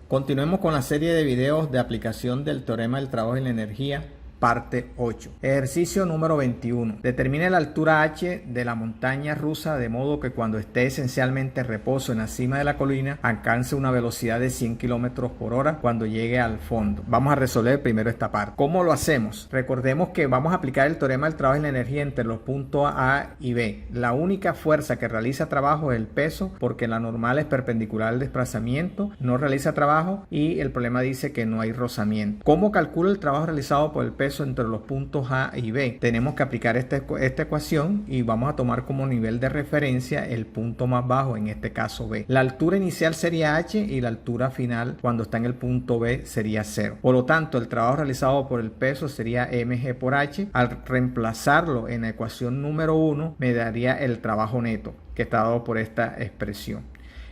Continuemos con la serie de videos de aplicación del teorema del trabajo y la energía, parte 8. Ejercicio número 21. Determine la altura h de la montaña rusa de modo que cuando esté esencialmente en reposo en la cima de la colina alcance una velocidad de 100 km por hora cuando llegue al fondo. Vamos a resolver primero esta parte. ¿Cómo lo hacemos? Recordemos que vamos a aplicar el teorema del trabajo y la energía entre los puntos A y B. La única fuerza que realiza trabajo es el peso, porque la normal es perpendicular al desplazamiento, no realiza trabajo y el problema dice que no hay rozamiento. ¿Cómo calculo el trabajo realizado por el peso entre los puntos A y B? Tenemos que aplicar esta ecuación y vamos a tomar como nivel de referencia el punto más bajo, en este caso B. La altura inicial sería h y la altura final cuando está en el punto B sería 0. Por lo tanto, el trabajo realizado por el peso sería mg por h. Al reemplazarlo en la ecuación número 1 me daría el trabajo neto, que está dado por esta expresión.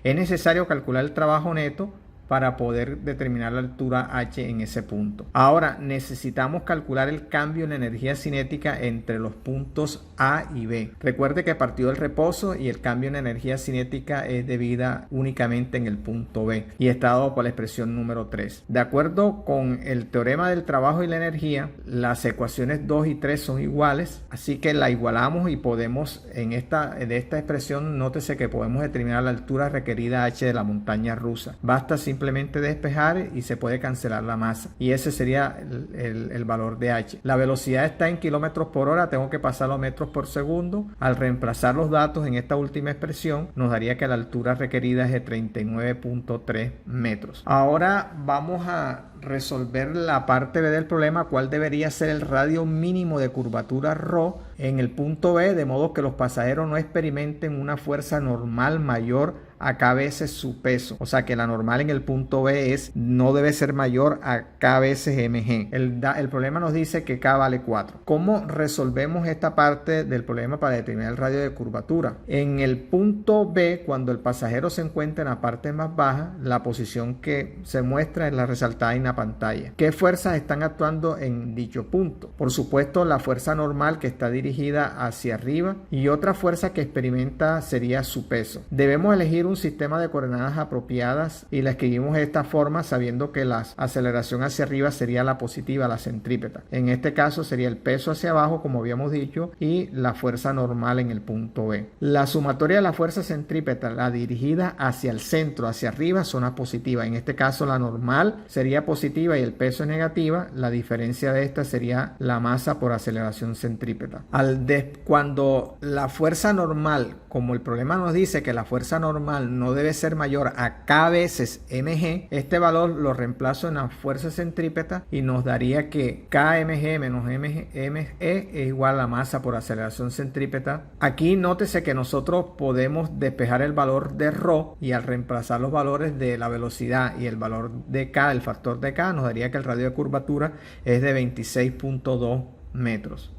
Es necesario calcular el trabajo neto para poder determinar la altura h en ese punto. Ahora necesitamos calcular el cambio en la energía cinética entre los puntos A y B. Recuerde que partió del reposo y el cambio en la energía cinética es debida únicamente en el punto B y está dado por la expresión número 3. De acuerdo con el teorema del trabajo y la energía, las ecuaciones 2 y 3 son iguales, así que la igualamos y podemos de esta expresión, nótese que podemos determinar la altura requerida h de la montaña rusa. Basta simplemente despejar y se puede cancelar la masa y ese sería el valor de h. La velocidad está en kilómetros por hora, tengo que pasarlo a metros por segundo. Al reemplazar los datos en esta última expresión nos daría que la altura requerida es de 39.3 metros. Ahora vamos a resolver la parte B del problema, cuál debería ser el radio mínimo de curvatura ρ en el punto B, de modo que los pasajeros no experimenten una fuerza normal mayor a k veces su peso. O sea que la normal en el punto B no debe ser mayor a k veces mg. El problema nos dice que k vale 4. ¿Cómo resolvemos esta parte del problema para determinar el radio de curvatura? En el punto B, cuando el pasajero se encuentra en la parte más baja, la posición que se muestra es la resaltada en la pantalla. ¿Qué fuerzas están actuando en dicho punto? Por supuesto, la fuerza normal que está dirigida hacia arriba y otra fuerza que experimenta sería su peso. Debemos elegir un sistema de coordenadas apropiadas y la escribimos de esta forma sabiendo que la aceleración hacia arriba sería la positiva, la centrípeta. En este caso sería el peso hacia abajo, como habíamos dicho, y la fuerza normal en el punto B. La sumatoria de la fuerza centrípeta, la dirigida hacia el centro, hacia arriba, son las positivas. En este caso la normal sería positiva y el peso es negativa. La diferencia de esta sería la masa por aceleración centrípeta. Cuando la fuerza normal, como el problema nos dice que la fuerza normal no debe ser mayor a k veces mg, este valor lo reemplazo en la fuerza centrípeta y nos daría que kmg menos mge es igual a la masa por aceleración centrípeta. Aquí nótese que nosotros podemos despejar el valor de ρ y al reemplazar los valores de la velocidad y el valor de k, el factor de k, nos daría que el radio de curvatura es de 26.2 metros.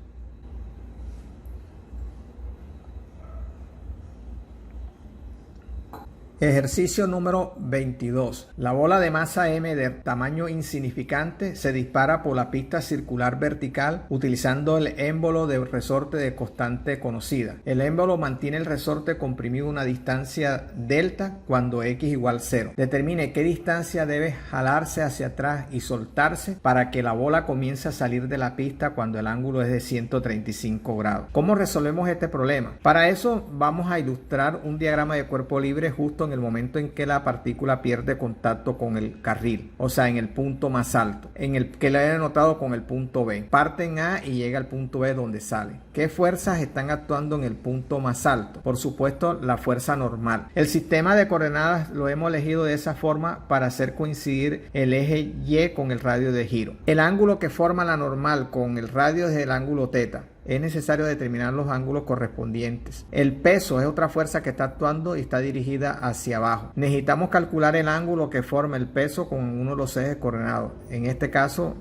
Ejercicio número 22. La bola de masa m de tamaño insignificante se dispara por la pista circular vertical utilizando el émbolo de resorte de constante conocida. El émbolo mantiene el resorte comprimido a una distancia delta cuando x igual 0. Determine qué distancia debe jalarse hacia atrás y soltarse para que la bola comience a salir de la pista cuando el ángulo es de 135 grados. ¿Cómo resolvemos este problema? Para eso vamos a ilustrar un diagrama de cuerpo libre justo en el momento en que la partícula pierde contacto con el carril, o sea, en el punto más alto, en el que le he anotado con el punto B. Parte en A y llega al punto B donde sale. ¿Qué fuerzas están actuando en el punto más alto? Por supuesto, la fuerza normal. El sistema de coordenadas lo hemos elegido de esa forma para hacer coincidir el eje Y con el radio de giro. El ángulo que forma la normal con el radio es el ángulo θ. Es necesario determinar los ángulos correspondientes. El peso es otra fuerza que está actuando y está dirigida hacia abajo. Necesitamos calcular el ángulo que forma el peso con uno de los ejes coordenados. En este caso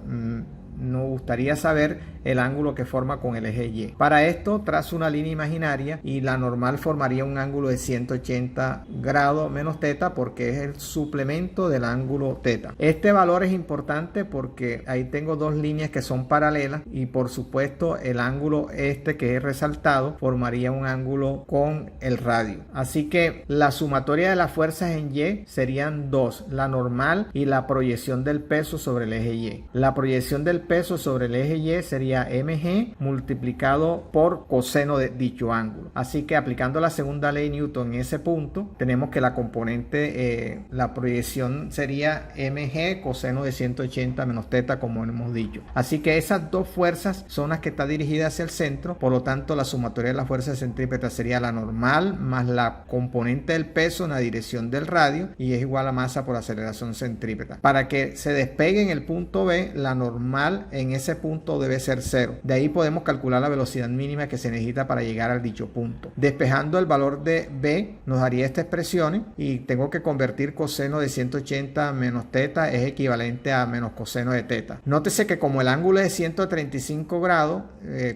nos gustaría saber el ángulo que forma con el eje Y. Para esto trazo una línea imaginaria y la normal formaría un ángulo de 180 grados menos teta porque es el suplemento del ángulo teta. Este valor es importante porque ahí tengo dos líneas que son paralelas y por supuesto el ángulo este que es resaltado formaría un ángulo con el radio. Así que la sumatoria de las fuerzas en Y serían dos, la normal y la proyección del peso sobre el eje Y. La proyección del peso sobre el eje Y sería mg multiplicado por coseno de dicho ángulo. Así que aplicando la segunda ley de Newton en ese punto, tenemos que la componente, la proyección sería mg coseno de 180 menos teta, como hemos dicho. Así que esas dos fuerzas son las que están dirigidas hacia el centro, por lo tanto la sumatoria de las fuerzas centrípetas sería la normal más la componente del peso en la dirección del radio y es igual a masa por aceleración centrípeta. Para que se despegue en el punto B, la normal en ese punto debe ser 0. De ahí podemos calcular la velocidad mínima que se necesita para llegar al dicho punto. Despejando el valor de B nos daría esta expresión y tengo que convertir coseno de 180 menos teta es equivalente a menos coseno de teta. Nótese que como el ángulo es de 135 grados,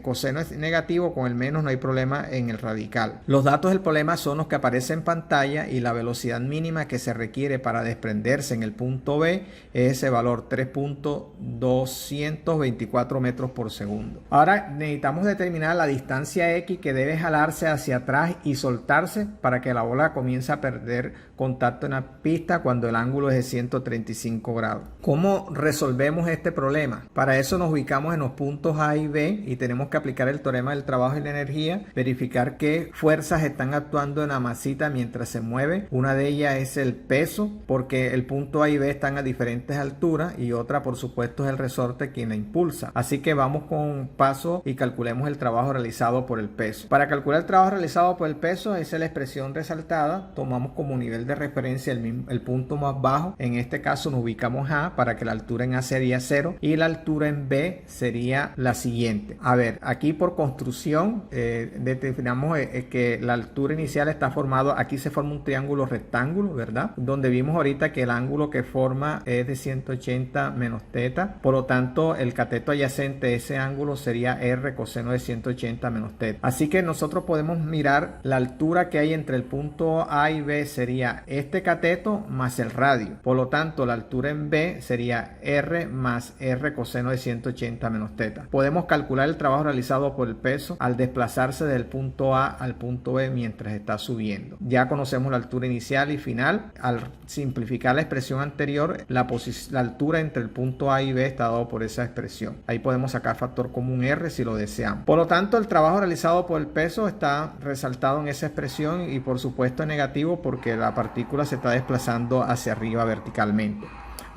coseno es negativo, con el menos no hay problema en el radical. Los datos del problema son los que aparecen en pantalla y la velocidad mínima que se requiere para desprenderse en el punto B es ese valor 3.224 metros por segundo. Ahora necesitamos determinar la distancia X que debe jalarse hacia atrás y soltarse para que la bola comience a perder contacto en la pista cuando el ángulo es de 135 grados. ¿Cómo resolvemos este problema? Para eso nos ubicamos en los puntos A y B y tenemos que aplicar el teorema del trabajo y la energía, verificar qué fuerzas están actuando en la masita mientras se mueve. Una de ellas es el peso, porque el punto A y B están a diferentes alturas, y otra por supuesto es el resorte quien la impulsa. Así que vamos con un paso y calculemos el trabajo realizado por el peso. Para calcular el trabajo realizado por el peso, esa es la expresión resaltada. Tomamos como nivel de referencia el punto más bajo. En este caso nos ubicamos A para que la altura en A sería 0 y la altura en B sería la siguiente. A ver, aquí por construcción determinamos que la altura inicial está formado, aquí se forma un triángulo rectángulo, ¿verdad? Donde vimos ahorita que el ángulo que forma es de 180 menos teta, por lo tanto el cateto adyacente a ese ángulo sería R coseno de 180 menos teta. Así que nosotros podemos mirar la altura que hay entre el punto A y B sería este cateto más el radio, por lo tanto la altura en B sería R más R coseno de 180 menos teta. Podemos calcular el trabajo realizado por el peso al desplazarse del punto A al punto B mientras está subiendo. Ya conocemos la altura inicial y final. Al simplificar la expresión anterior, la altura entre el punto A y B está dado por esa expresión. Ahí podemos sacar factor común R si lo deseamos. Por lo tanto, el trabajo realizado por el peso está resaltado en esa expresión y por supuesto es negativo porque la partícula se está desplazando hacia arriba verticalmente.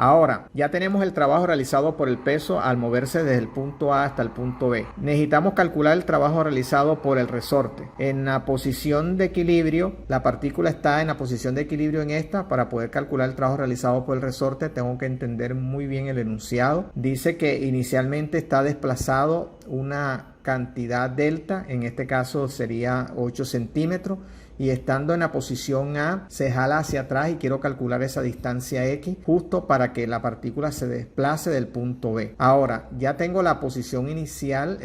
Ahora, ya tenemos el trabajo realizado por el peso al moverse desde el punto A hasta el punto B. Necesitamos calcular el trabajo realizado por el resorte. En la posición de equilibrio, la partícula está en la posición de equilibrio en esta. Para poder calcular el trabajo realizado por el resorte, tengo que entender muy bien el enunciado. Dice que inicialmente está desplazado una cantidad delta, en este caso sería 8 centímetros. Y estando en la posición A, se jala hacia atrás y quiero calcular esa distancia X justo para que la partícula se desplace del punto B. Ahora, ya tengo la posición inicial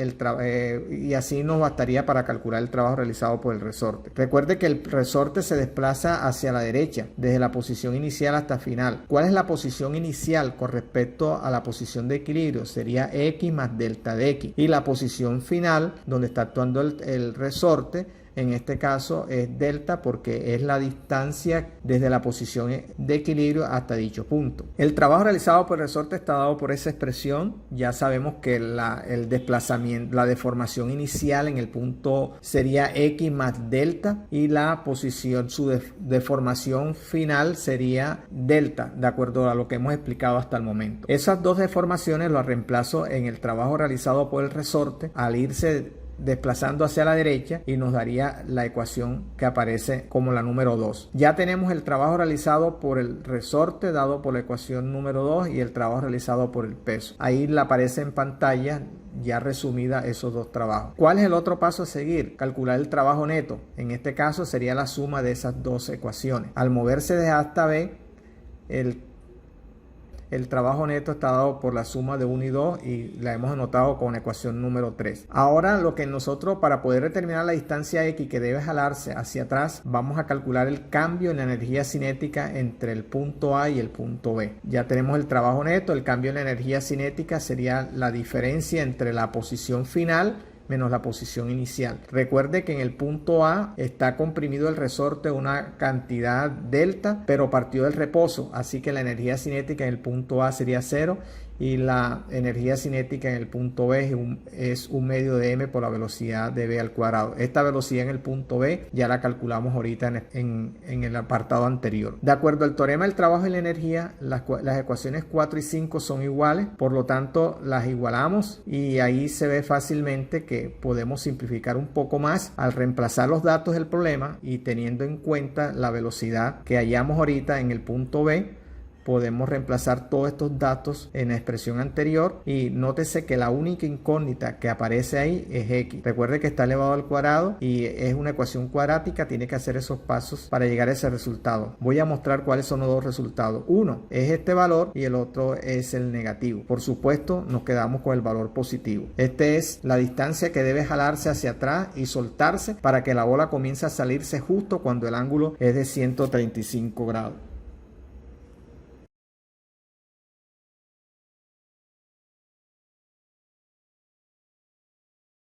y así nos bastaría para calcular el trabajo realizado por el resorte. Recuerde que el resorte se desplaza hacia la derecha, desde la posición inicial hasta final. ¿Cuál es la posición inicial con respecto a la posición de equilibrio? Sería X más delta de X. Y la posición final, donde está actuando el resorte, en este caso es delta porque es la distancia desde la posición de equilibrio hasta dicho punto. El trabajo realizado por el resorte está dado por esa expresión. Ya sabemos que el desplazamiento, la deformación inicial en el punto sería X más delta y la posición, su deformación final sería delta, de acuerdo a lo que hemos explicado hasta el momento. Esas dos deformaciones las reemplazo en el trabajo realizado por el resorte al irse desplazando hacia la derecha y nos daría la ecuación que aparece como la número 2. Ya tenemos el trabajo realizado por el resorte dado por la ecuación número 2 y el trabajo realizado por el peso. Ahí le aparece en pantalla ya resumida esos dos trabajos. ¿Cuál es el otro paso a seguir? Calcular el trabajo neto. En este caso sería la suma de esas dos ecuaciones. Al moverse de A hasta B, el trabajo neto está dado por la suma de 1 y 2 y la hemos anotado con ecuación número 3. Ahora lo que nosotros, para poder determinar la distancia X que debe jalarse hacia atrás, vamos a calcular el cambio en la energía cinética entre el punto A y el punto B. Ya tenemos el trabajo neto, el cambio en la energía cinética sería la diferencia entre la posición final menos la posición inicial. Recuerde que en el punto A está comprimido el resorte una cantidad delta, pero partió del reposo, así que la energía cinética en el punto A sería 0 y la energía cinética en el punto B es un medio de m por la velocidad de v al cuadrado. Esta velocidad en el punto B ya la calculamos ahorita en el apartado anterior. De acuerdo al teorema del trabajo y la energía, las ecuaciones 4 y 5 son iguales, por lo tanto las igualamos y ahí se ve fácilmente que podemos simplificar un poco más al reemplazar los datos del problema y teniendo en cuenta la velocidad que hallamos ahorita en el punto B. Podemos reemplazar todos estos datos en la expresión anterior y nótese que la única incógnita que aparece ahí es x. Recuerde que está elevado al cuadrado y es una ecuación cuadrática, tiene que hacer esos pasos para llegar a ese resultado. Voy a mostrar cuáles son los dos resultados. Uno es este valor y el otro es el negativo. Por supuesto, nos quedamos con el valor positivo. Este es la distancia que debe jalarse hacia atrás y soltarse para que la bola comience a salirse justo cuando el ángulo es de 135 grados.